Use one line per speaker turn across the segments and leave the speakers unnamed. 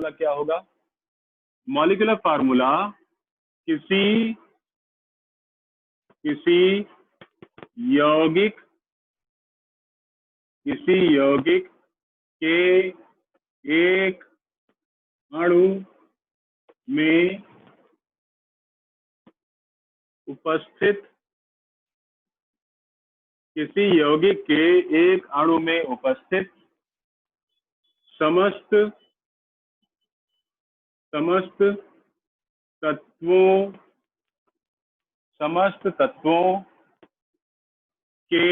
Formula क्या होगा? Molecular formula किसी यौगिक के एक अणु में उपस्थित समस्त तत्वों के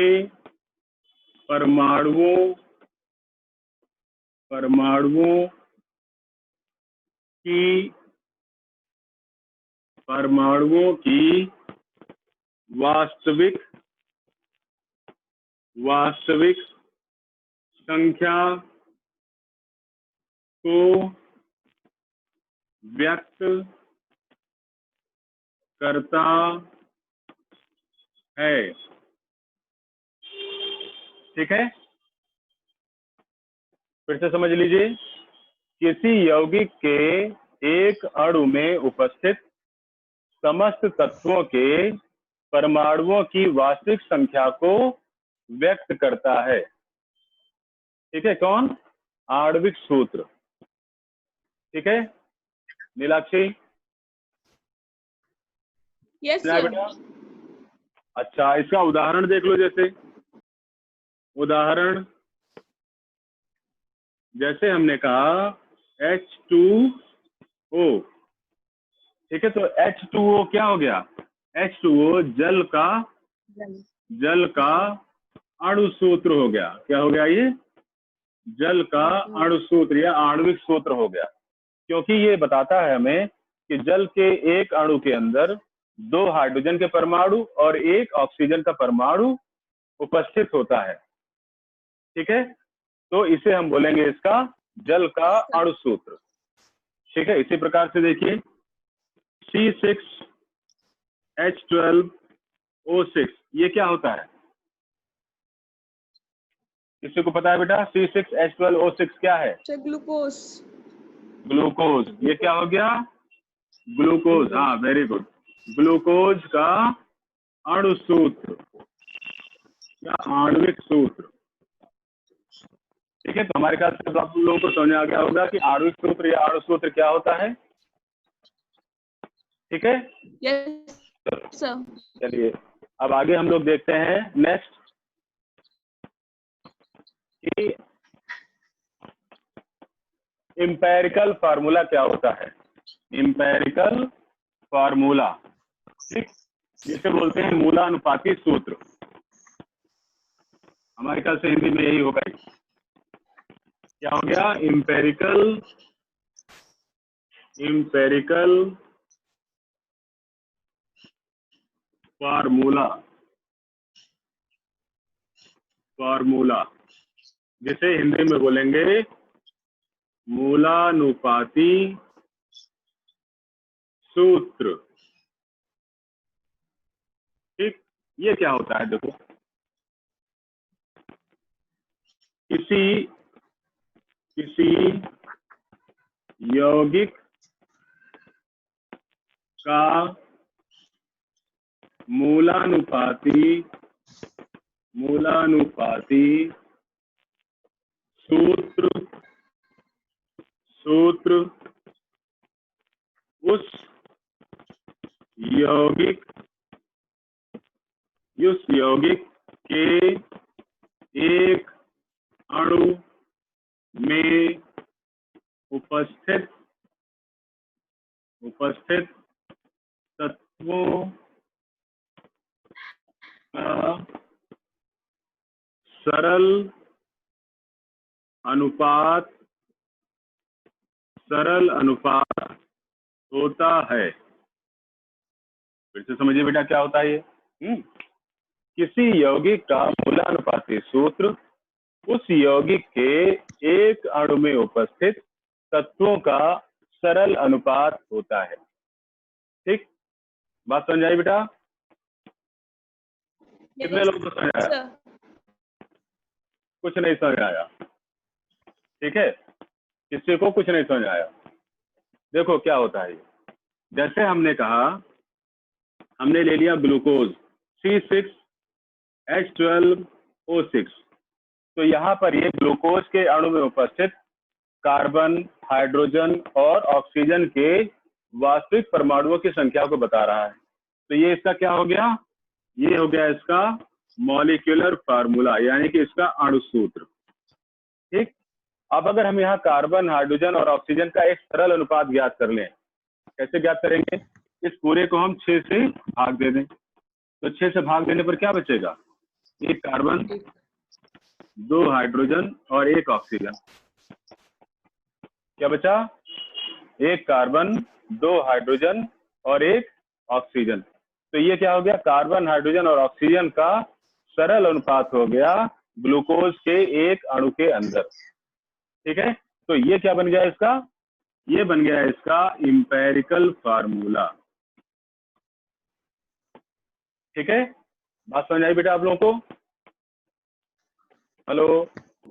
परमाणुओं की वास्तविक संख्या को व्यक्त करता है। ठीक है, फिर से समझ लीजिए। किसी यौगिक के एक अणु में उपस्थित समस्त तत्वों के परमाणुओं की वास्तविक संख्या को व्यक्त करता है। ठीक है, कौन? आणविक सूत्र। ठीक है नीलाक्षी?
यस
क्या है
सर।
बेटा? अच्छा, इसका उदाहरण देख लो। जैसे हमने कहा H2O। ठीक है, तो H2O क्या हो गया? H2O जल का अणु सूत्र हो गया। क्या हो गया? ये जल का अणु सूत्र या आणविक सूत्र हो गया, क्योंकि ये बताता है हमें कि जल के एक अणु के अंदर 2 हाइड्रोजन के परमाणु और 1 ऑक्सीजन का परमाणु उपस्थित होता है। ठीक है, तो इसे हम बोलेंगे इसका जल का अणु सूत्र। ठीक है, इसी प्रकार से देखिए C6H12O6 ये क्या होता है? किसी को पता है बेटा C6H12O6 क्या है? ग्लूकोज। ये क्या हो गया? ग्लूकोज। हाँ, वेरी गुड। ग्लूकोज का अणु सूत्र या आणविक सूत्र। ठीक है, तो हमारे ख्याल से आप लोगों को समझ आ गया होगा कि आणविक सूत्र या अणु सूत्र क्या होता है। ठीक है,
यस सर।
चलिए अब आगे हम लोग देखते हैं नेक्स्ट कि एम्पिरिकल फार्मूला क्या होता है। एम्पिरिकल फार्मूला, ठीक, जिसे बोलते हैं मूलानुपाती सूत्र। हमारे ख्याल से हिंदी में यही होगा। क्या हो गया? एम्पिरिकल फार्मूला, जिसे हिंदी में बोलेंगे मूलानुपाती सूत्र। ठीक, ये क्या होता है? देखो, किसी यौगिक का मूलानुपाती सूत्र उस यौगिक के एक अणु में उपस्थित तत्वों का सरल अनुपात होता है। फिर से समझिए बेटा, क्या होता है ये? किसी यौगिक का मूलानुपाती सूत्र उस यौगिक के एक अणु में उपस्थित तत्वों का सरल अनुपात होता है। ठीक, बात समझ आई बेटा? कितने लोगों को समझ आया? कुछ नहीं समझ आया? ठीक है, किसी को कुछ नहीं समझ आया? देखो क्या होता है। जैसे हमने कहा, हमने ले लिया ग्लूकोज C6H12O6, तो यहाँ पर ये ग्लूकोज के अणु में उपस्थित कार्बन, हाइड्रोजन और ऑक्सीजन के वास्तविक परमाणुओं की संख्या को बता रहा है। तो ये इसका क्या हो गया? ये हो गया इसका मॉलिक्यूलर फार्मूला, यानी कि इसका अणु सूत्र। ठीक। अब अगर हम यहाँ कार्बन, हाइड्रोजन और ऑक्सीजन का एक सरल अनुपात ज्ञात कर लें, कैसे ज्ञात करेंगे? इस पूरे को हम 6 से भाग दे दें, तो 6 से भाग देने पर क्या बचेगा? 1 कार्बन, 2 हाइड्रोजन और 1 ऑक्सीजन। क्या बचा? 1 कार्बन, 2 हाइड्रोजन और 1 ऑक्सीजन। तो ये क्या हो गया? कार्बन, हाइड्रोजन और ऑक्सीजन का सरल अनुपात हो गया ग्लूकोज के एक अणु के अंदर। ठीक है, तो ये क्या बन गया इसका? ये बन गया इसका इंपेरिकल फार्मूला। ठीक है, बात समझ आई बेटा आप लोगों को? हेलो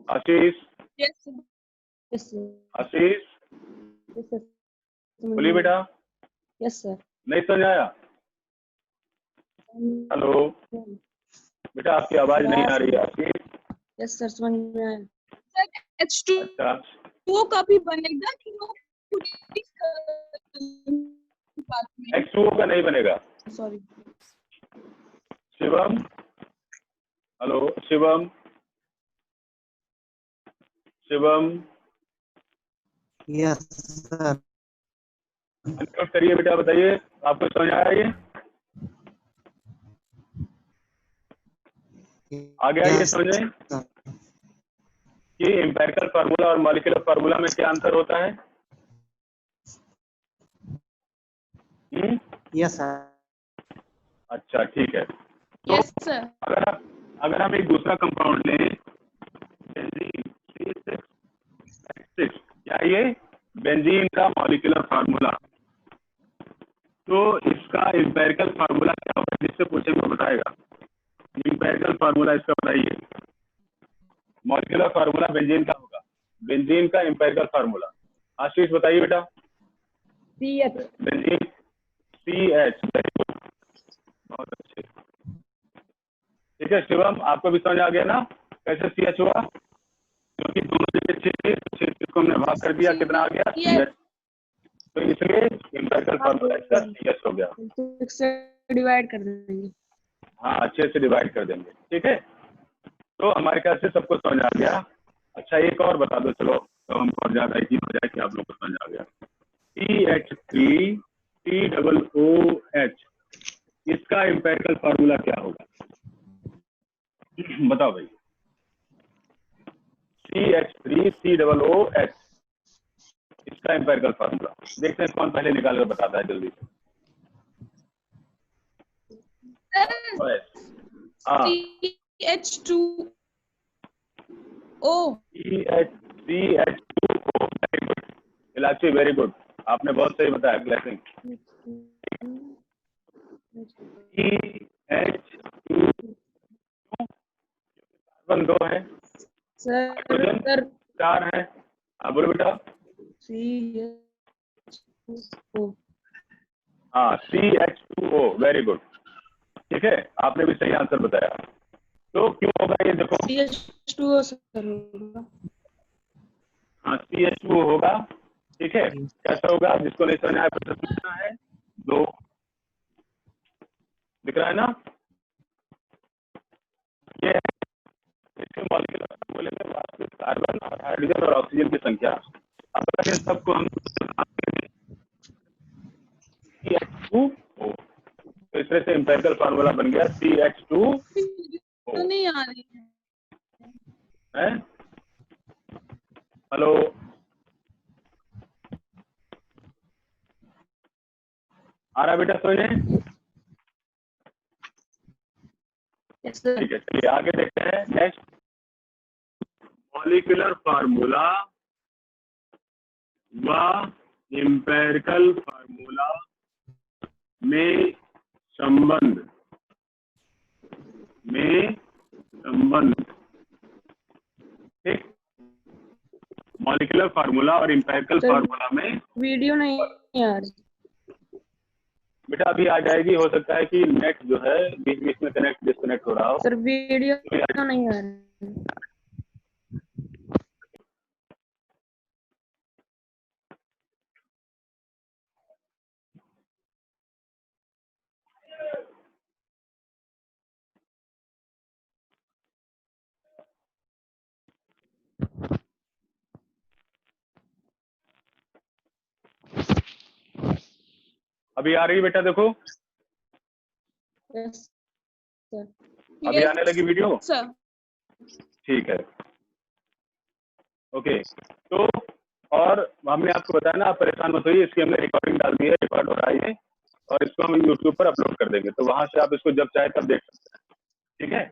आशीष?
Yes, sir.
Yes, sir.
आशीष
Yes, sir.
बोलिए बेटा।
Yes, sir.
नहीं समझ आया? हेलो बेटा, आपकी आवाज नहीं आ रही है आशीष।
Yes, sir. समझ में आया।
Sir, H2
अच्छा,
वो कभी बनेगा कि वो पूरी बात में?
H2O का नहीं बनेगा।
Sorry.
Shivam, hello Shivam, Shivam
yes sir.
Unmute करिए बेटा, बताइए आपको समझ आया ये? आ गया ये समझ में कि एम्पिरिकल फार्मूला और मॉलिक्यूलर फार्मूला में क्या अंतर होता है?
Yes sir.
अच्छा ठीक है।
Yes, sir.
अगर हम एक दूसरा कंपाउंड लें, बेंजीन C6H6, क्या ये बेंजीन का मॉलिक्यूलर फार्मूला, तो इसका एम्पिरिकल फार्मूला क्या होगा? जिससे पूछेंगे वो बताएगा। एम्पिरिकल फार्मूला इसका बताइए। मॉलिक्यूलर फार्मूला बेंजीन का होगा, बेंजीन का एम्पिरिकल फार्मूला। आशीष बताइए बेटा।
CH.
बेंजीन CH, बहुत अच्छे। ठीक है शिवम, आपको भी समझ आ गया ना कैसे CH हुआ? क्योंकि दोनों जगह 6 थे, 6 को हमने भाग कर दिया, कितना आ गया?
Yes.
CH। तो इसलिए एम्पिरिकल फार्मूला इसका CH हो गया।
6 से डिवाइड कर देंगे।
हाँ, 6 से डिवाइड कर देंगे। ठीक है, तो हमारे ख्याल से सबको समझ आ गया। अच्छा एक और बता दो, चलो तो हमको और ज्यादा यकीन हो जाए कि आप लोग को समझ आ गया। CH3COOH, इसका एम्पिरिकल फार्मूला क्या होगा? बताओ भाई। CH3COOH, इसका एम्पिरिकल फार्मूला देखते हैं कौन पहले निकाल कर बताता है जल्दी से।
Sir,
हाँ,
CH2O.
CH2O, very good Ilachi, very good, आपने बहुत सही बताया। ब्लेसिंग। CH2, कार्बन 2 है, हाइड्रोजन
सर
4 है। हाँ बोलो बेटा।
CH2O.
हाँ CH2O, वेरी गुड। ठीक है, आपने भी सही आंसर बताया। तो क्यों होगा ये देखो।
CH2O सर होगा।
हाँ CH2O होगा। ठीक है, कैसा होगा? जिसको नहीं समझ आया फिर पूछना है। 2 दिख रहा है ना? ये है इसके मॉलिक्यूलर फार्मूले में वास्तविक कार्बन और हाइड्रोजन और ऑक्सीजन की संख्या। अब अगर इन सबको हम CH2O, तो इस तरह से एम्पिरिकल फार्मूला बन गया CH2O।
तो नहीं आ रही है।
हेलो, आ रहा बेटा समझे?
Yes, sir.
ठीक है, चलिए आगे देखते हैं। नेक्स्ट, मॉलिक्यूलर फार्मूला व एम्पिरिकल फार्मूला में संबंध, ठीक। मॉलिक्यूलर फार्मूला और इंपेरिकल
सर,
फार्मूला में
वीडियो नहीं आ रही।
बेटा अभी आ जाएगी, हो सकता है कि नेट जो है बीच बीच में कनेक्ट डिस्कनेक्ट हो रहा हो।
सर वीडियो नहीं आ रही।
अभी आ रही बेटा, देखो
यस सर।
अभी आने लगी वीडियो।
सर।
ठीक है, ओके। तो और हमने आपको बताया ना, आप परेशान मत होइए, इसकी हमने रिकॉर्डिंग डाल दी है, रिकॉर्ड हो रहा है ये, और इसको हम यूट्यूब पर अपलोड कर देंगे, तो वहां से आप इसको जब चाहे तब देख सकते हैं। ठीक है,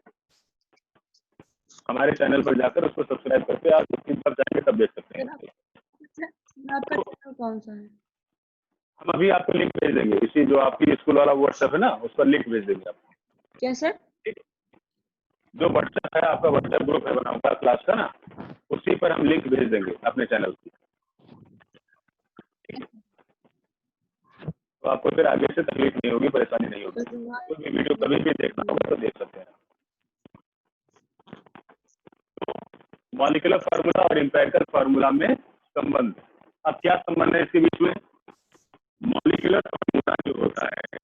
हमारे चैनल पर जाकर उसको सब्सक्राइब करके आप जब चाहेंगे तब देख सकते हैं।
आपका चैनल कौन सा है?
हम अभी आपको लिंक भेज देंगे, इसी जो आपकी स्कूल वाला व्हाट्सएप है ना, उस पर लिंक भेज देंगे आपको।
क्या सर?
जो व्हाट्सएप है आपका, व्हाट्सएप ग्रुप है बना हुआ क्लास का ना, उसी पर हम लिंक भेज देंगे अपने चैनल की। तो आपको फिर आगे से तकलीफ नहीं होगी, परेशानी नहीं होगी, कोई भी वीडियो कभी भी देखना होगा तो देख सकते हैं। तो मॉलिक्यूलर फार्मूला और इंपेरिकल फार्मूला में संबंध, अब क्या संबंध है इसके बीच में? मॉलिक्यूलर फार्मूला जो होता है,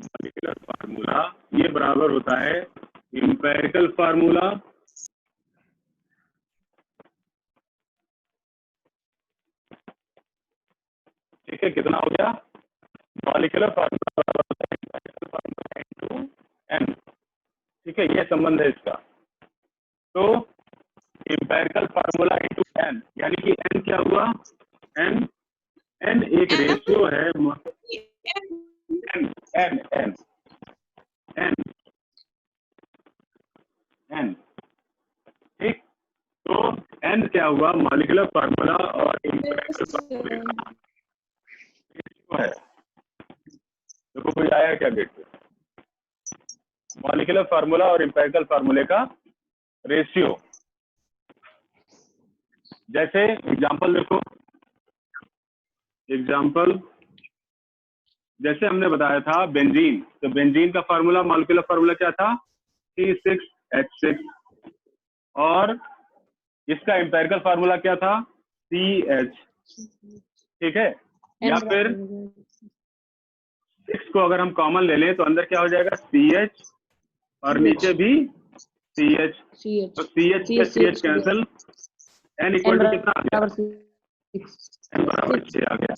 मॉलिक्यूलर फार्मूला ये बराबर होता है इंपेरिकल फार्मूला ठीक है, कितना हो गया? मॉलिक्यूलर फार्मूला बराबर होता है इंपेरिकल फार्मूला इनटू एन। ठीक है, ये संबंध है इसका। तो इंपेरिकल फार्मूला इनटू एन, यानी कि एन क्या हुआ? एन एन एक रेशियो है, N N N N N ठीक। तो एन क्या हुआ? मॉलिक्यूलर फार्मूला और इंपेरिकल फार्मूले का रेशियो है। देखो कोई आया क्या गेट पे? मॉलिक्यूलर फार्मूला और इंपेरिकल फार्मूले का रेशियो। जैसे एग्जांपल देखो, एग्जांपल जैसे हमने बताया था बेंजीन, तो बेंजीन का फार्मूला, मॉलिक्यूलर फार्मूला क्या था? C6H6, और इसका इंपेरिकल फार्मूला क्या था? CH। ठीक है, या फिर 6 को अगर हम कॉमन ले लें तो अंदर क्या हो जाएगा? CH, और नीचे भी CH। तो CH से CH cancel, N equal to कितना आ गया? N बराबर 6 आ गया,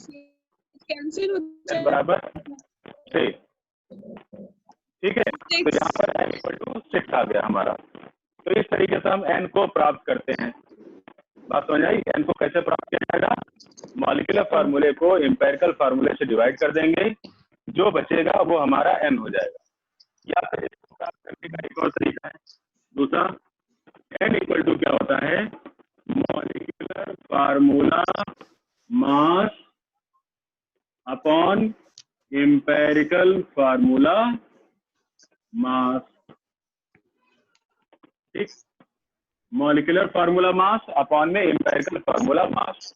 कैंसिल हो
N बराबर 6। ठीक है, तो यहाँ पर N इक्वल टू 6 आ गया हमारा। तो इस तरीके से हम N को प्राप्त करते हैं। बात समझ आई? N को कैसे प्राप्त किया जाएगा? मॉलिक्यूलर फार्मूले को इंपेरिकल फार्मूले से डिवाइड कर देंगे, जो बचेगा वो हमारा N हो जाएगा। या फिर इसको प्राप्त करने का एक और तरीका है, दूसरा, N इक्वल टू क्या होता है? Molecular formula mass upon empirical formula mass. ठीक, मॉलिक्यूलर फार्मूला मास अपॉन में इंपेरिकल फार्मूला मास।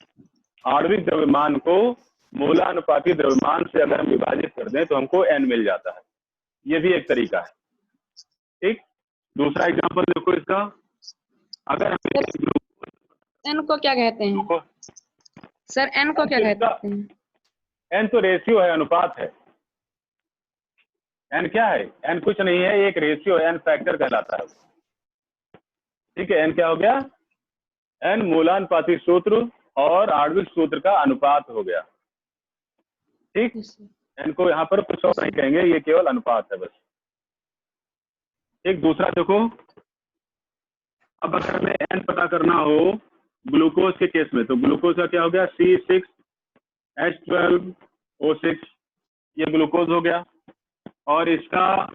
आणविक द्रव्यमान को मूलानुपाती द्रव्यमान से अगर हम विभाजित कर दें तो हमको N मिल जाता है। ये भी एक तरीका है। ठीक, दूसरा एग्जांपल देखो इसका, अगर हम
एन को क्या कहते हैं सर? एन को क्या कहते हैं?
एन तो रेशियो है, अनुपात है। एन क्या है? एन कुछ नहीं है, एक रेशियो, एन फैक्टर कहलाता है। ठीक है, एन क्या हो गया? एन मूलानुपाती सूत्र और आणविक सूत्र का अनुपात हो गया। ठीक, एन को यहाँ पर कुछ और नहीं कहेंगे, ये केवल अनुपात है बस। एक दूसरा देखो, अब अगर हमें एन पता करना हो ग्लूकोज के केस में, तो ग्लूकोज का क्या हो गया? C6H12O6, ये ग्लूकोज हो गया। और इसका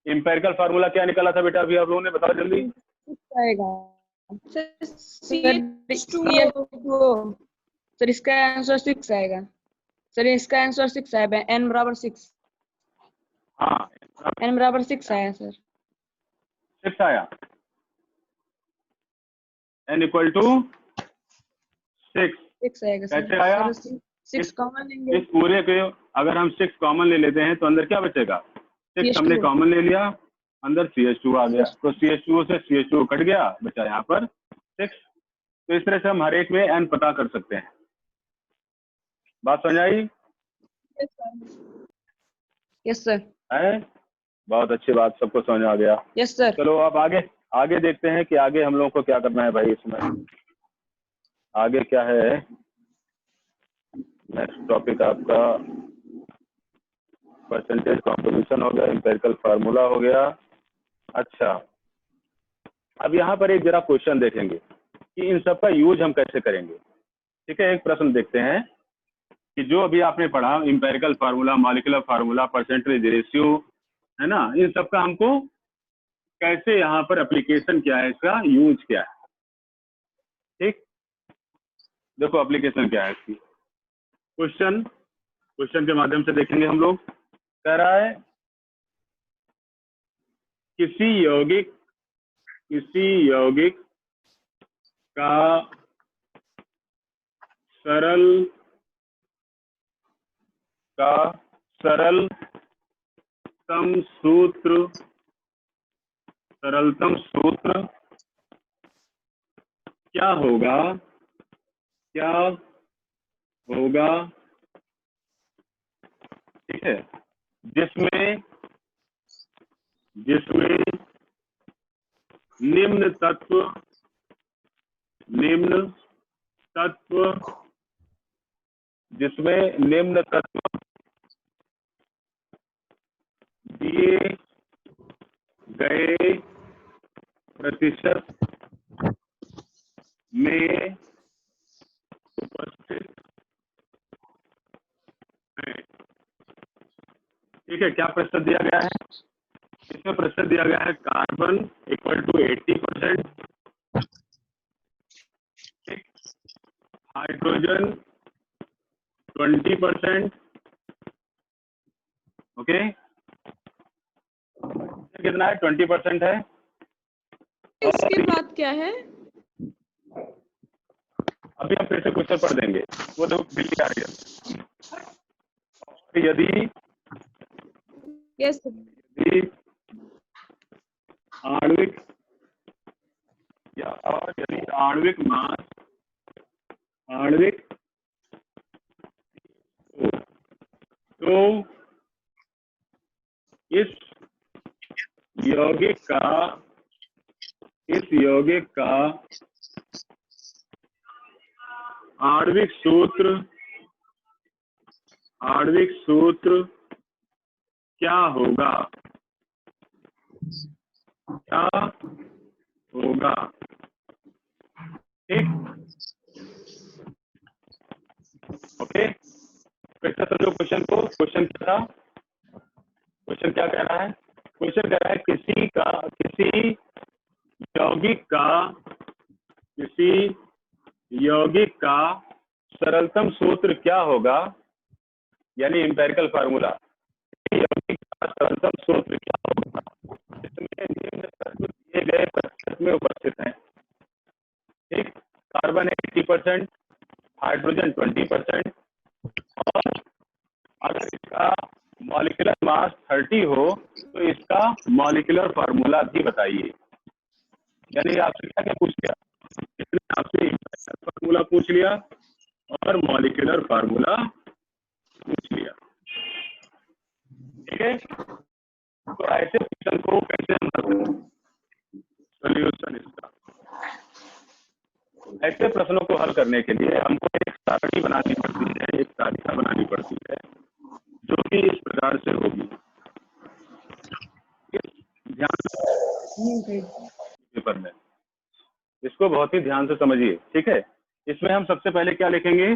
इंपेरिकल फार्मूला क्या निकला था बेटा? अभी आप लोगों ने बताओ जल्दी।
सर इसका आंसर 6 आएगा। सर इसका आंसर 6 है, N बराबर 6।
हाँ,
N बराबर 6 आया सर।
6 आया, N इक्वल टू 6
6 आएगा सर।
कैसे आया?
सर 6 कॉमन लेंगे।
इस पूरे के अगर हम 6 कॉमन ले लेते हैं तो अंदर क्या बचेगा? 6 हमने
CH2O।
कॉमन ले लिया, अंदर CH2 आ गया, तो CH2O से CH2O कट गया, बचा यहाँ पर 6। तो इस तरह से हम हर एक में n पता कर सकते हैं। बात समझ आई?
Yes sir.
है? बहुत अच्छी बात, सबको समझ आ गया।
Yes sir.
चलो अब आगे देखते हैं कि आगे हम लोगों को क्या करना है भाई। इसमें आगे क्या है? नेक्स्ट टॉपिक आपका परसेंटेज कॉम्पोजिशन हो गया, एम्पिरिकल फार्मूला हो गया। अच्छा, अब यहाँ पर एक जरा क्वेश्चन देखेंगे कि इन सब का यूज हम कैसे करेंगे। ठीक है, एक प्रश्न देखते हैं कि जो अभी आपने पढ़ा empirical formula, molecular formula, percentage ratio, है ना, इन सब का हमको कैसे यहाँ पर एप्लीकेशन क्या है, इसका यूज क्या है। ठीक, देखो एप्लीकेशन क्या है इसकी। क्वेश्चन के माध्यम से देखेंगे हम लोग। कह रहा है किसी यौगिक का सरलतम सूत्र क्या होगा? ठीक है, जिसमें निम्न तत्व दिए गए प्रतिशत में उपस्थित है। ठीक है, क्या प्रतिशत दिया गया है? इसमें प्रतिशत दिया गया है कार्बन = 80%, हाइड्रोजन 20%, ओके। कितना है? 20% है।
इसके बाद क्या है?
अभी हम फिर से क्वेश्चन पढ़ देंगे, वो तो बिल्ली आ रही है। और यदि
यस
आणविक आणविक तो इस यौगिक का आणविक सूत्र क्या होगा? ठीक, ओके। फिर से समझो क्वेश्चन को। क्वेश्चन क्या था? क्वेश्चन क्या कह रहा है? क्वेश्चन कह रहा है किसी यौगिक का सरलतम सूत्र क्या होगा, यानी एम्पिरिकल फार्मूला। यौगिक का सरलतम सूत्र क्या होगा जिसमें निम्न तत्व दिए गए प्रतिशत में उपस्थित हैं। ठीक, कार्बन 80%, हाइड्रोजन 20%, और अगर इसका मॉलिक्यूलर मास 30 हो तो इसका मॉलिक्यूलर फार्मूला भी बताइए। यानी आपसे क्या क्या पूछ लिया? इसने आपसे फार्मूला पूछ लिया और मॉलिक्यूलर फार्मूला पूछ लिया। ठीक है, तो ऐसे क्वेश्चन को कैसे हम करते हैं? सोल्यूशन इसका, ऐसे प्रश्नों को हल करने के लिए हमको एक सारणी बनानी पड़ती है, एक तालिका बनानी पड़ती है, जो कि इस प्रकार से होगी। ध्यान पेपर में इसको बहुत ही ध्यान से समझिए। ठीक है, इसमें हम सबसे पहले क्या लिखेंगे?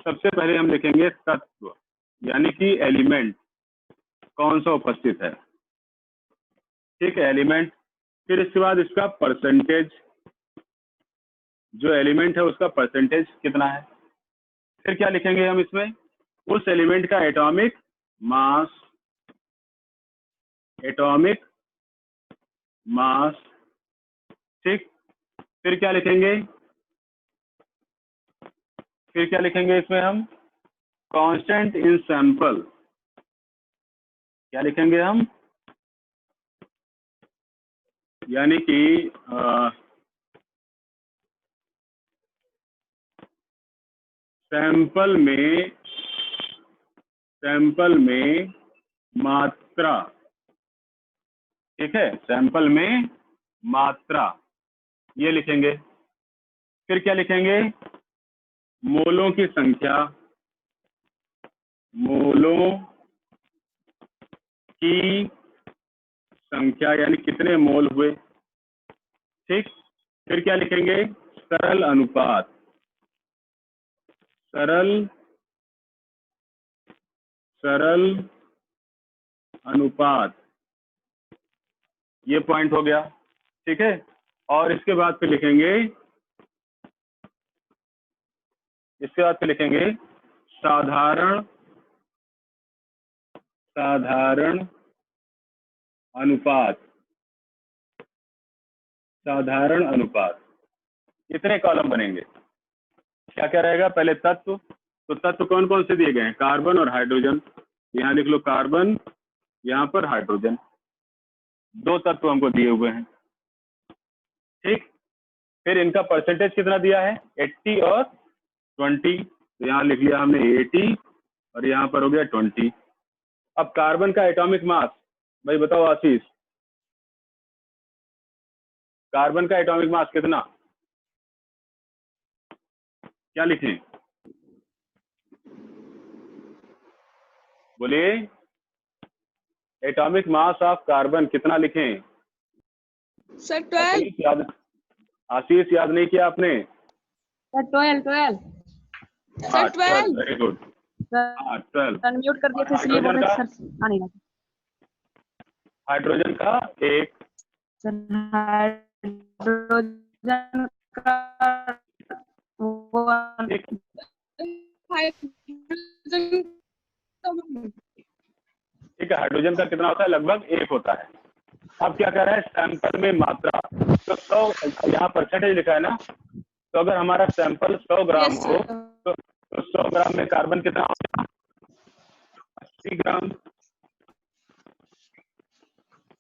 सबसे पहले हम लिखेंगे तत्व, यानी कि एलिमेंट कौन सा उपस्थित है। ठीक है, एलिमेंट। फिर इसके बाद इसका परसेंटेज, जो एलिमेंट है उसका परसेंटेज कितना है। फिर क्या लिखेंगे हम इसमें? उस एलिमेंट का एटॉमिक मास। ठीक, फिर क्या लिखेंगे? फिर क्या लिखेंगे इसमें हम? Constant in sample. क्या लिखेंगे हम? यानी कि सैंपल में मात्रा, ठीक है, सैंपल में मात्रा, ये लिखेंगे। फिर क्या लिखेंगे? मोलों की संख्या, मोलों की संख्या यानी कितने मोल हुए, ठीक। फिर क्या लिखेंगे? सरल अनुपात, सरल अनुपात, ये पॉइंट हो गया, ठीक है। और इसके बाद फिर लिखेंगे, साधारण अनुपात, साधारण अनुपात। कितने कॉलम बनेंगे? क्या क्या रहेगा? पहले तत्व, तो तत्व कौन कौन से दिए गए हैं? कार्बन और हाइड्रोजन। यहाँ लिख लो कार्बन, यहाँ पर हाइड्रोजन, दो तत्व हमको दिए हुए हैं, ठीक। फिर इनका परसेंटेज कितना दिया है? 80 और 20। तो यहाँ लिख लिया हमने 80 और यहाँ पर हो गया 20। अब कार्बन का एटॉमिक मास, भाई बताओ आशीष, कार्बन का एटॉमिक मास कितना? क्या लिखें? बोलिए, एटॉमिक मास ऑफ कार्बन कितना लिखें?
सर 12।
आशीष याद नहीं किया आपने?
सर 12।
सर 12।
Very good. हाँ 12।
अनम्यूट कर दिए थे इसलिए बोल रहे थे सर, आने लगा।
हाइड्रोजन का 1,
सर हाइड्रोजन का 1,
हाइड्रोजन
ठीक है। हाइड्रोजन का कितना होता है? लगभग 1 होता है। अब क्या कर रहा है? सैंपल में मात्रा, तो 100, यहाँ परसेंटेज लिखा है ना, तो अगर हमारा सैंपल 100 ग्राम
यस
हो
सर।
तो 100 ग्राम में कार्बन कितना होगा? 80 ग्राम,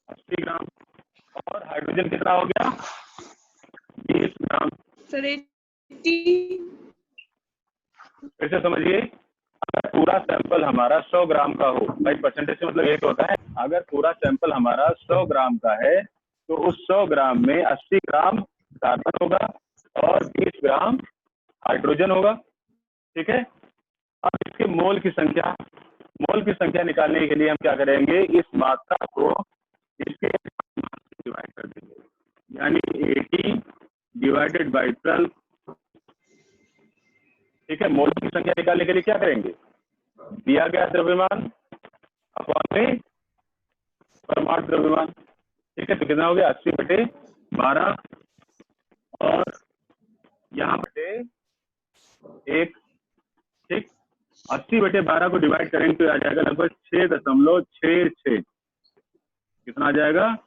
80 ग्राम। और हाइड्रोजन कितना हो गया? 20 ग्राम।
सर 80।
फिर से समझिए, अगर पूरा सैंपल हमारा 100 ग्राम का हो, भाई परसेंटेज से मतलब 1 होता है, अगर पूरा सैंपल हमारा 100 ग्राम का है तो उस 100 ग्राम में 80 ग्राम कार्बन होगा और 20 ग्राम हाइड्रोजन होगा, ठीक है। अब इसके मोल की संख्या निकालने के लिए हम क्या करेंगे? इस मात्रा को इसके डिवाइड कर देंगे, यानी 80 डिवाइडेड बाई 12, ठीक है। मोल की संख्या निकालने के लिए क्या करेंगे? दिया गया द्रव्यमान अपॉन में परमाणु द्रव्यमान, ठीक है। तो कितना हो गया? 80/12 और यहाँ बटे 1, ठीक। 80/12 को डिवाइड करेंगे तो आ जाएगा लगभग 6.66। कितना आ जाएगा?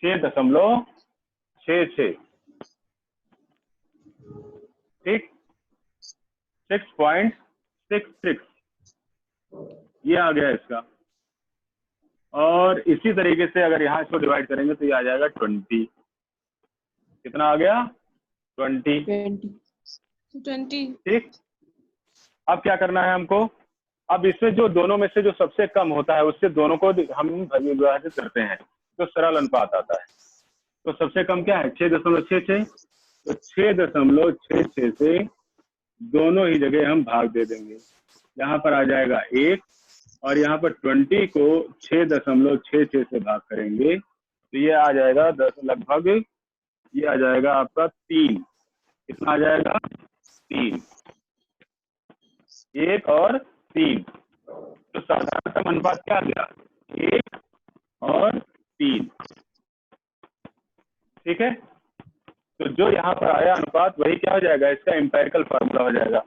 6.66, ठीक। 6.66 ये आ गया इसका। और इसी तरीके से अगर यहाँ इसको डिवाइड करेंगे तो ये आ जाएगा 20। कितना आ गया? 20,
20।
ठीक। अब क्या करना है हमको? अब इसमें जो दोनों में से जो सबसे कम होता है उससे दोनों को हम विभाजित करते हैं तो सरल अनुपात आता है। तो सबसे कम क्या है? 6.66। तो 6.66 से दोनों ही जगह हम भाग दे देंगे। यहाँ पर आ जाएगा 1 और यहाँ पर 20 को 6.66 से भाग करेंगे तो ये आ जाएगा 10, लगभग ये आ जाएगा आपका 3। कितना आ जाएगा? 3, 1 और 3। तो साधारणतम अनुपात क्या आ गया? 1 और 3, ठीक है। तो जो यहाँ पर आया अनुपात वही क्या हो जाएगा? इसका एम्पेरिकल फार्मूला हो जाएगा।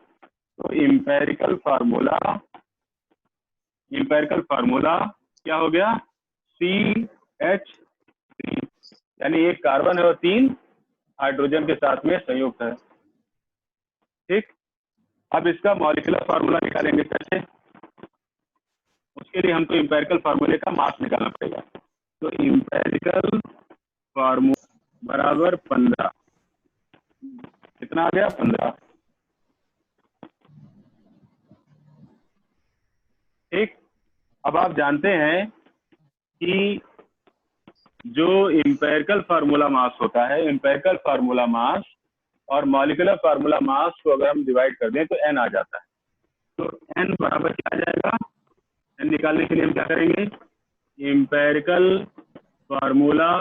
तो एम्पेरिकल फार्मूला क्या हो गया? CH3, यानी एक कार्बन है और 3 हाइड्रोजन के साथ में संयुक्त है, ठीक। अब इसका मॉलिक्यूलर फार्मूला निकालेंगे कैसे? उसके लिए हमको इंपेरिकल फार्मूले का मास निकालना पड़ेगा। तो इंपेरिकल फार्मूला बराबर 15, कितना आ गया? 15। ठीक, अब आप जानते हैं कि जो इंपेरिकल फार्मूला मास होता है, इंपेरिकल फार्मूला मास और मॉलिक्यूलर फार्मूला मास को अगर हम डिवाइड कर दें तो n आ जाता है। तो n बराबर क्या आ जाएगा? n निकालने के लिए हम क्या करेंगे? Empirical formula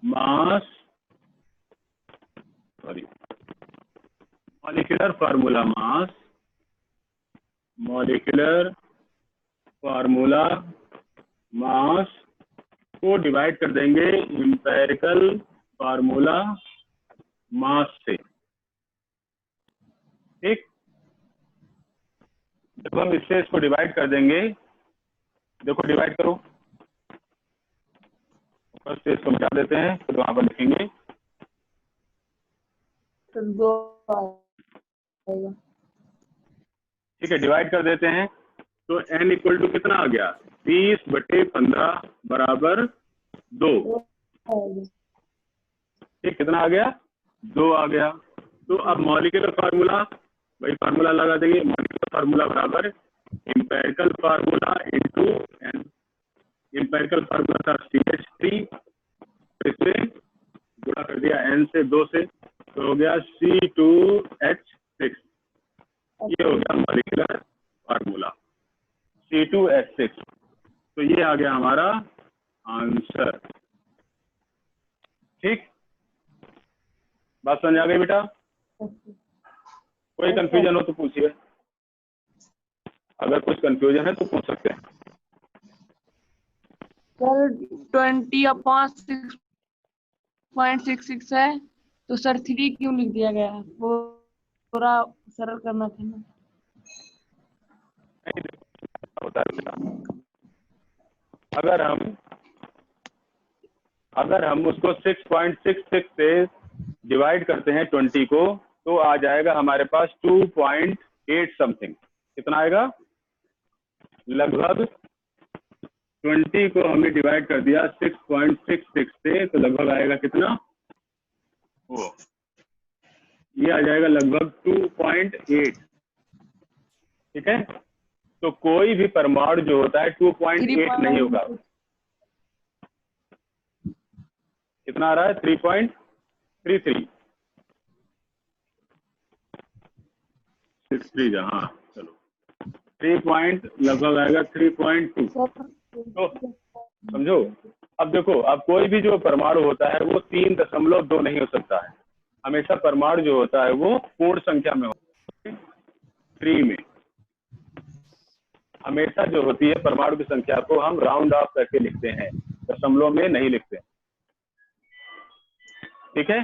mass molecular formula mass को डिवाइड कर देंगे इंपेरिकल फार्मूला मास से। ठीक, जब हम इससे इसको डिवाइड कर देंगे, देखो डिवाइड करो, फर्स्ट से इसको मिटा देते हैं, फिर वहां पर लिखेंगे।
तो 2 आएगा।
ठीक है, डिवाइड कर देते हैं। तो n इक्वल टू कितना आ गया? 20/15 बराबर 2। ठीक, कितना आ गया? 2 आ गया। तो अब मॉलिक्यूलर फार्मूला, वही फार्मूला लगा देंगे। मॉलिक्यूलर फार्मूला बराबर empirical formula into n। Empirical formula था CH3, इसे गुणा कर दिया n से 2 से, तो हो गया C2H6। ये हो गया मॉलिक्यूलर फार्मूला C2H6। तो ये आ गया हमारा आंसर। ठीक, बात समझ आ गई बेटा? कोई कंफ्यूजन हो तो पूछिए, अगर कुछ कंफ्यूजन है तो पूछ सकते हैं।
सर 20/6.66 है, तो सर 3 क्यों लिख दिया गया? वो थोड़ा सरल करना था ना।
होता है बेटा, अगर हम उसको 6.66 से डिवाइड करते हैं 20 को, तो आ जाएगा हमारे पास 2.8 समथिंग। कितना आएगा? लगभग 20 को हमने डिवाइड कर दिया 6.66 से, तो लगभग आएगा कितना? वो ये आ जाएगा लगभग 2.8। ठीक है, तो कोई भी परमाणु जो होता है 2.8 नहीं होगा। कितना आ रहा है? 3.33। 63, हाँ चलो 3 लगभग आएगा 3.2। तो समझो, अब देखो, अब कोई भी जो परमाणु होता है वो 3.2 नहीं हो सकता है। हमेशा परमाणु जो होता है वो पूर्ण संख्या में होता है, 3 में। हमेशा जो होती है परमाणु की संख्या को हम राउंड ऑफ करके लिखते हैं, दशमलव में नहीं लिखते। ठीक है,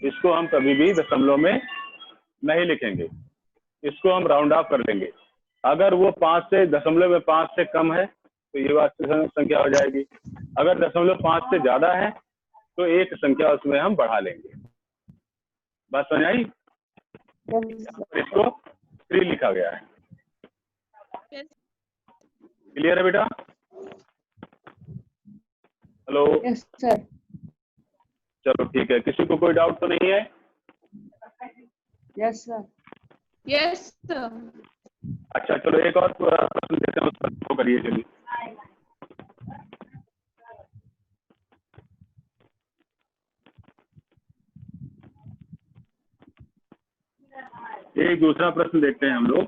इसको हम कभी भी दशमलव में नहीं लिखेंगे, इसको हम राउंड ऑफ कर लेंगे। अगर वो 5 से 0.5 से कम है तो ये वास्तविक संख्या हो जाएगी। अगर 0.5 से ज्यादा है तो एक संख्या उसमें हम बढ़ा लेंगे। बात समझ आई? इसको 3 लिखा गया है। क्लियर है बेटा? हेलो?
Yes sir.
चलो ठीक है, किसी को कोई डाउट तो नहीं है?
Yes sir.
Yes sir.
अच्छा चलो, एक और प्रश्न देते हैं, उसको करिए। चलिए, एक दूसरा प्रश्न देखते हैं हम लोग।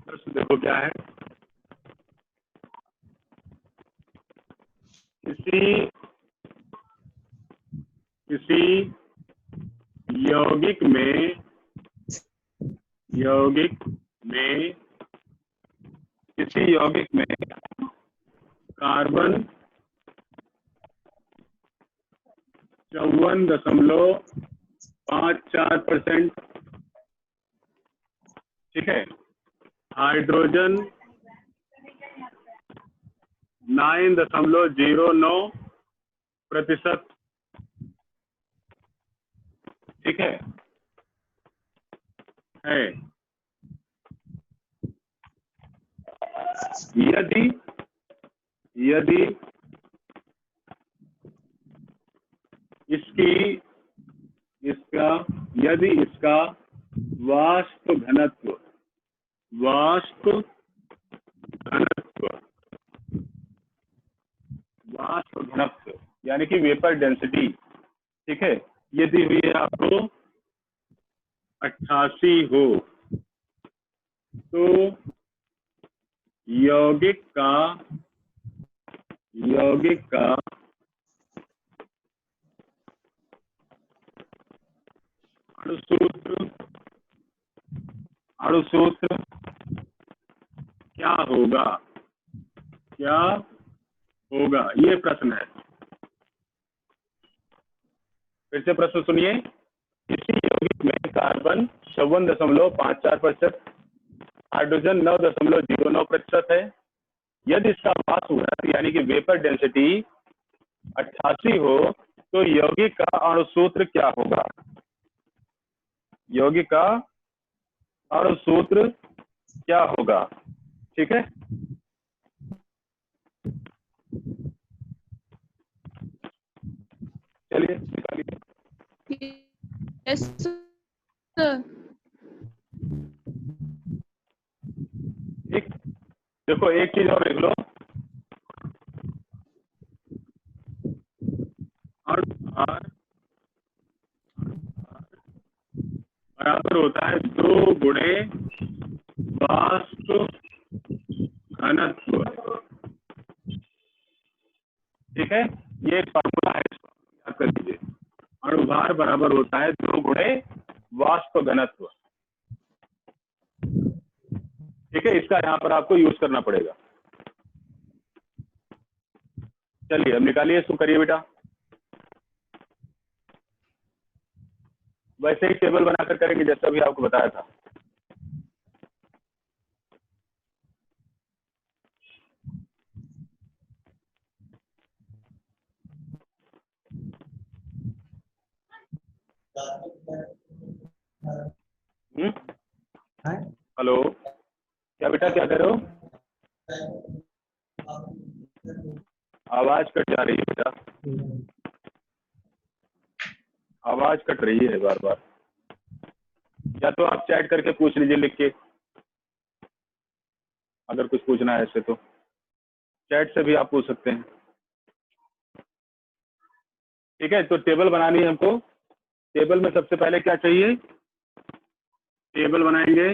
प्रश्न देखो क्या है। किसी यौगिक में कार्बन 54.54%, ठीक है, हाइड्रोजन 9.09%। ठीक है। यदि यदि इसका वाष्प घनत्व यानी कि वेपर डेंसिटी, ठीक है, यदि हुई है आपको 88 हो तो यौगिक का अणुसूत्र क्या होगा? ये प्रश्न है। फिर से प्रश्न सुनिए। किसी यौगिक में कार्बन 54.54%, हाइड्रोजन 9.09% है। यदि इसका वाष्प घनत्व यानी कि वेपर डेंसिटी 88 हो तो यौगिक का अणुसूत्र क्या होगा? ठीक है। चलिए निकालिए।
Yes, sir.
ठीक, देखो एक चीज और देख लो। अणुभार बराबर होता है 2 गुणे वाष्प घनत्व। ठीक है, ये फॉर्मूला है, याद कर लीजिए। अणुभार बराबर होता है 2 गुणे वाष्प घनत्व। ठीक है, इसका यहाँ पर आपको यूज करना पड़ेगा। चलिए अब निकालिए, इसको करिए बेटा। वैसे ही टेबल बनाकर करेंगे जैसा भी आपको बताया था। हेलो, क्या बेटा, क्या कर रहे हो? आवाज कट जा रही है बेटा, आवाज कट रही है बार बार। या तो आप चैट करके पूछ लीजिए लिख के, अगर कुछ पूछना है ऐसे तो चैट से भी आप पूछ सकते हैं। ठीक है, तो टेबल बनानी है हमको। टेबल में सबसे पहले क्या चाहिए? टेबल बनाएंगे।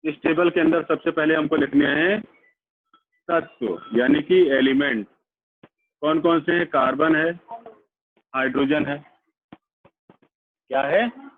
इस टेबल के अंदर सबसे पहले हमको लिखने हैं तत्व यानी कि एलिमेंट। कौन कौन से हैं? कार्बन है, हाइड्रोजन है, क्या है?